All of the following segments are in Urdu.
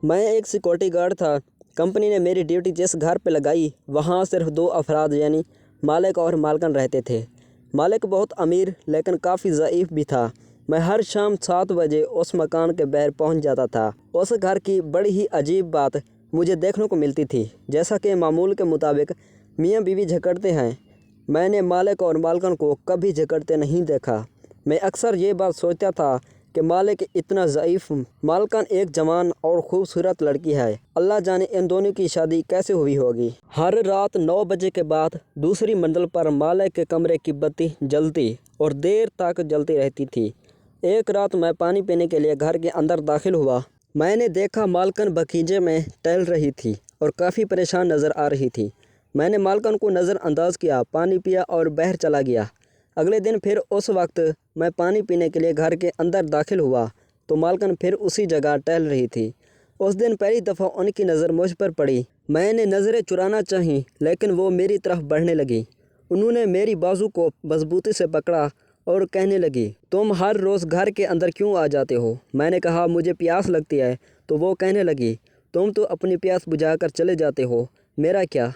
میں ایک سیکورٹی گارڈ تھا۔ کمپنی نے میری ڈیوٹی جس گھر پہ لگائی وہاں صرف 2 افراد یعنی مالک اور مالکن رہتے تھے۔ مالک بہت امیر لیکن کافی ضعیف بھی تھا۔ میں ہر شام 7 بجے اس مکان کے باہر پہنچ جاتا تھا۔ اس گھر کی بڑی ہی عجیب بات مجھے دیکھنے کو ملتی تھی۔ جیسا کہ معمول کے مطابق میاں بیوی جھگڑتے ہیں، میں نے مالک اور مالکن کو کبھی جھگڑتے نہیں دیکھا۔ میں اکثر یہ بات سوچتا تھا کہ مالک اتنا ضعیف، مالکن ایک جوان اور خوبصورت لڑکی ہے، اللہ جانے ان دونوں کی شادی کیسے ہوئی ہوگی۔ ہر رات 9 بجے کے بعد دوسری منزل پر مالک کے کمرے کی بتی جلتی اور دیر تک جلتی رہتی تھی۔ ایک رات میں پانی پینے کے لیے گھر کے اندر داخل ہوا۔ میں نے دیکھا مالکن باغیچے میں ٹہل رہی تھی اور کافی پریشان نظر آ رہی تھی۔ میں نے مالکن کو نظر انداز کیا، پانی پیا اور باہر چلا گیا۔ اگلے دن پھر اس وقت میں پانی پینے کے لیے گھر کے اندر داخل ہوا تو مالکن پھر اسی جگہ ٹہل رہی تھی۔ اس دن پہلی دفعہ ان کی نظر مجھ پر پڑی۔ میں نے نظریں چرانا چاہی لیکن وہ میری طرف بڑھنے لگی۔ انہوں نے میری بازو کو مضبوطی سے پکڑا اور کہنے لگی، تم ہر روز گھر کے اندر کیوں آ جاتے ہو؟ میں نے کہا مجھے پیاس لگتی ہے، تو وہ کہنے لگی، تم تو اپنی پیاس بجھا کر چلے جاتے ہو، میرا کیا؟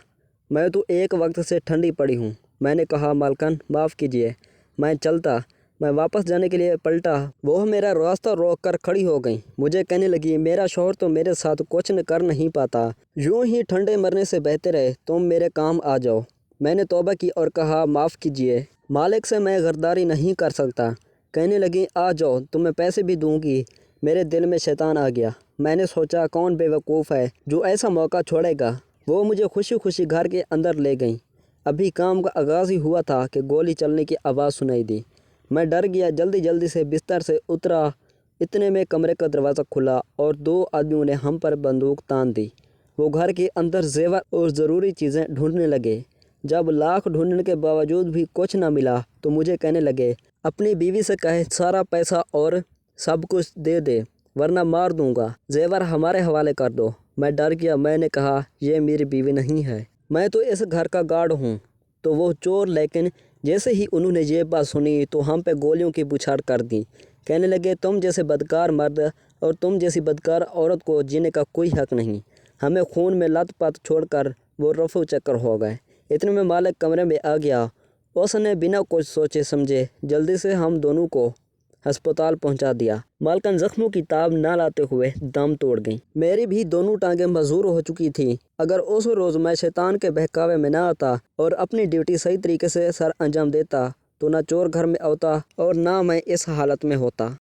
میں تو ایک وقت سے ٹھنڈی پڑی ہوں۔ میں نے کہا مالکن معاف کیجیے، میں چلتا۔ میں واپس جانے کے لیے پلٹا، وہ میرا راستہ روک کر کھڑی ہو گئیں۔ مجھے کہنے لگی، میرا شوہر تو میرے ساتھ کچھ کر نہیں پاتا، یوں ہی ٹھنڈے مرنے سے بہتر ہے تم میرے کام آ جاؤ۔ میں نے توبہ کی اور کہا معاف کیجیے، مالک سے میں غداری نہیں کر سکتا۔ کہنے لگی آ جاؤ، تمہیں پیسے بھی دوں گی۔ میرے دل میں شیطان آ گیا۔ میں نے سوچا کون بے وقوف ہے جو ایسا موقع چھوڑے گا۔ وہ مجھے خوشی خوشی گھر کے اندر لے گئیں۔ ابھی کام کا آغاز ہی ہوا تھا کہ گولی چلنے کی آواز سنائی دی۔ میں ڈر گیا، جلدی سے بستر سے اترا۔ اتنے میں کمرے کا دروازہ کھلا اور 2 آدمیوں نے ہم پر بندوق تان دی۔ وہ گھر کے اندر زیور اور ضروری چیزیں ڈھونڈنے لگے۔ جب لاکھ ڈھونڈنے کے باوجود بھی کچھ نہ ملا تو مجھے کہنے لگے، اپنی بیوی سے کہے سارا پیسہ اور سب کچھ دے دے ورنہ مار دوں گا، زیور ہمارے حوالے کر دو۔ میں ڈر گیا۔ میں نے کہا یہ میری بیوی نہیں ہے، میں تو اس گھر کا گارڈ ہوں۔ تو وہ چور، لیکن جیسے ہی انہوں نے یہ بات سنی تو ہم پہ گولیوں کی بچھاڑ کر دی۔ کہنے لگے تم جیسے بدکار مرد اور تم جیسی بدکار عورت کو جینے کا کوئی حق نہیں۔ ہمیں خون میں لت پت چھوڑ کر وہ رفو چکر ہو گئے۔ اتنے میں مالک کمرے میں آ گیا۔ اس نے بنا کچھ سوچے سمجھے جلدی سے ہم دونوں کو ہسپتال پہنچا دیا۔ مالکن زخموں کی تاب نہ لاتے ہوئے دم توڑ گئی۔ میری بھی دونوں ٹانگیں معذور ہو چکی تھیں۔ اگر اس روز میں شیطان کے بہکاوے میں نہ آتا اور اپنی ڈیوٹی صحیح طریقے سے سر انجام دیتا تو نہ چور گھر میں آتا اور نہ میں اس حالت میں ہوتا۔